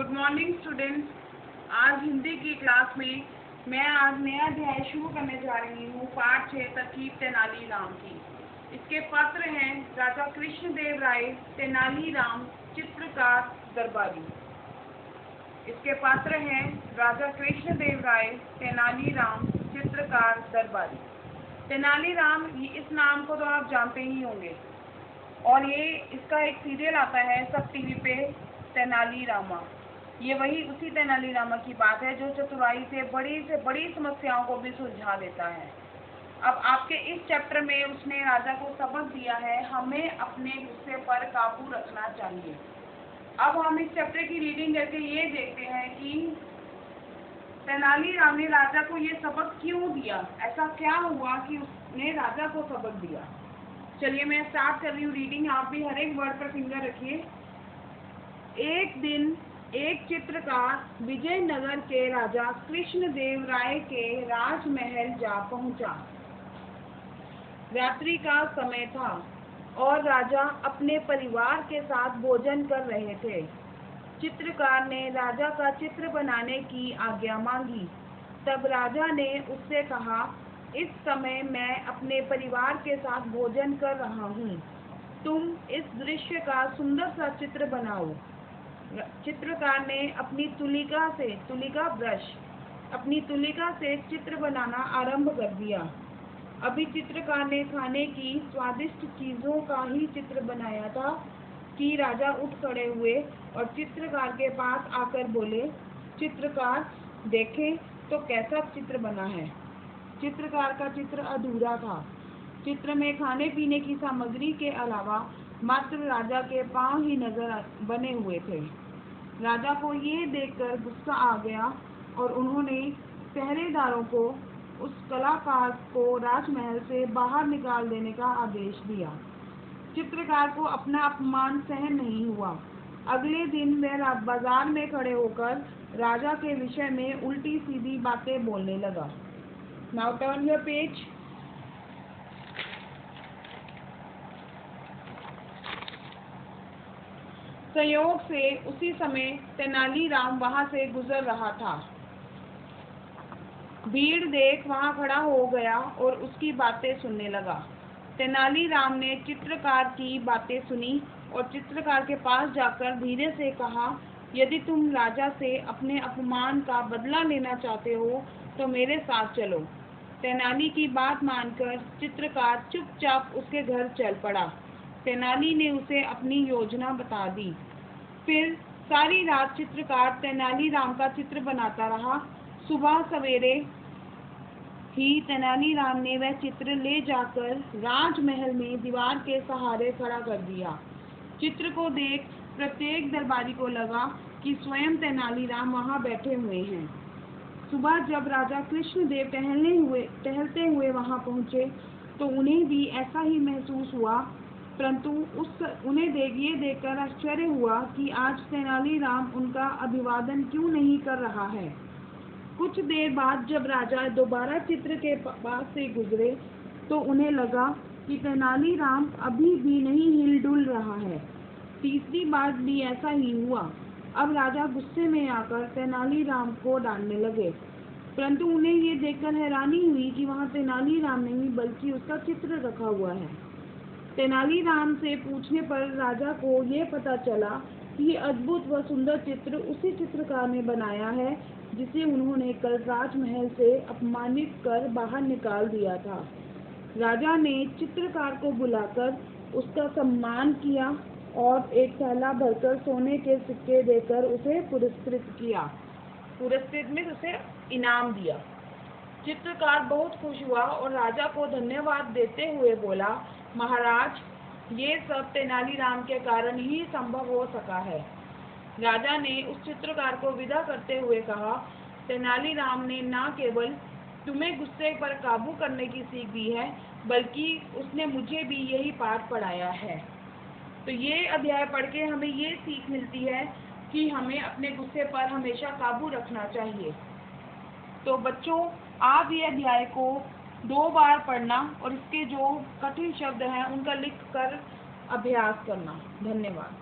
Good morning students. आज हिंदी की class में मैं आज नया अध्याय शुरू करने जा रही हूँ। पाठ 6 तरकीब तेनालीराम की। इसके पात्र हैं राजा कृष्णदेव राय, तेनालीराम, चित्रकार, दरबारी। इसके पात्र हैं राजा कृष्णदेव राय, तेनालीराम, चित्रकार, दरबारी। तेनालीराम, इस नाम को तो आप जानते ही होंगे और ये इसका एक सीरियल आता है सब टीवी पे, तेनालीरामा। ये वही उसी तेनालीरामा की बात है जो चतुराई से बड़ी समस्याओं को भी सुलझा देता है। अब आपके इस चैप्टर में उसने राजा को सबक दिया है, हमें अपने गुस्से पर काबू रखना चाहिए। अब हम इस चैप्टर की रीडिंग करके ये देखते हैं कि तेनालीराम ने राजा को ये सबक क्यों दिया, ऐसा क्या हुआ कि उसने राजा को सबक दिया। चलिए मैं स्टार्ट कर रही हूँ रीडिंग। आप भी हर एक वर्ड पर फिंगर रखिए। एक दिन एक चित्रकार विजयनगर के राजा कृष्णदेव राय के राजमहल जा पहुंचा। रात्रि का समय था और राजा अपने परिवार के साथ भोजन कर रहे थे। चित्रकार ने राजा का चित्र बनाने की आज्ञा मांगी। तब राजा ने उससे कहा, इस समय मैं अपने परिवार के साथ भोजन कर रहा हूँ, तुम इस दृश्य का सुंदर सा चित्र बनाओ। चित्रकार ने अपनी तुलिका से चित्र बनाना आरंभ कर दिया। अभी चित्रकार ने खाने की स्वादिष्ट चीजों का ही चित्र बनाया था कि राजा उठ खड़े हुए और चित्रकार के पास आकर बोले, चित्रकार, देखें तो कैसा चित्र बना है। चित्रकार का चित्र अधूरा था। चित्र में खाने पीने की सामग्री के अलावा मात्र राजा के पांव ही नजर बने हुए थे। राजा को ये देखकर गुस्सा आ गया और उन्होंने पहरेदारों को उस कलाकार को राजमहल से बाहर निकाल देने का आदेश दिया। चित्रकार को अपना अपमान सहन नहीं हुआ। अगले दिन वह बाजार में खड़े होकर राजा के विषय में उल्टी सीधी बातें बोलने लगा। Now turn your page. संयोग से उसी समय तेनालीराम वहां से गुजर रहा था। भीड़ देख वहां खड़ा हो गया और उसकी बातें सुनने लगा। तेनालीराम ने चित्रकार की बातें सुनी और चित्रकार के पास जाकर धीरे से कहा, यदि तुम राजा से अपने अपमान का बदला लेना चाहते हो तो मेरे साथ चलो। तेनाली की बात मानकर चित्रकार चुपचाप उसके घर चल पड़ा। तेनाली ने उसे अपनी योजना बता दी। फिर सारी रात चित्रकार तेनालीराम का चित्र बनाता रहा। सुबह सवेरे ही तेनालीराम ने वह चित्र ले जाकर राजमहल में दीवार के सहारे खड़ा कर दिया। चित्र को देख प्रत्येक दरबारी को लगा कि स्वयं तेनालीराम वहां बैठे हुए हैं। सुबह जब राजा कृष्णदेव टहलते हुए वहां पहुंचे तो उन्हें भी ऐसा ही महसूस हुआ, परंतु उन्हें ये देखकर आश्चर्य हुआ कि आज तेनालीराम उनका अभिवादन क्यों नहीं कर रहा है। कुछ देर बाद जब राजा दोबारा चित्र के पास से गुजरे तो उन्हें लगा कि तेनालीराम अभी भी नहीं हिलडुल रहा है। तीसरी बार भी ऐसा ही हुआ। अब राजा गुस्से में आकर तेनालीराम को डांटने लगे, परंतु उन्हें ये देखकर हैरानी हुई कि वहाँ तेनालीराम नहीं बल्कि उसका चित्र रखा हुआ है। तेनालीराम से पूछने पर राजा को ये पता चला कि ये अद्भुत व सुंदर चित्र उसी चित्रकार ने बनाया है जिसे उन्होंने कल राजमहल से अपमानित कर बाहर निकाल दिया था। राजा ने चित्रकार को बुलाकर उसका सम्मान किया और एक थैला भरकर सोने के सिक्के देकर उसे पुरस्कृत किया। पुरस्कृत में उसे इनाम दिया। चित्रकार बहुत खुश हुआ और राजा को धन्यवाद देते हुए बोला, महाराज, ये सब तेनालीराम के कारण ही संभव हो सका है। राजा ने उस चित्रकार को विदा करते हुए कहा, तेनालीराम ने न केवल तुम्हें गुस्से पर काबू करने की सीख दी है बल्कि उसने मुझे भी यही पाठ पढ़ाया है। तो ये अध्याय पढ़ के हमें ये सीख मिलती है कि हमें अपने गुस्से पर हमेशा काबू रखना चाहिए। तो बच्चों, आप ये अध्याय को 2 बार पढ़ना और इसके जो कठिन शब्द हैं उनका लिख कर अभ्यास करना। धन्यवाद।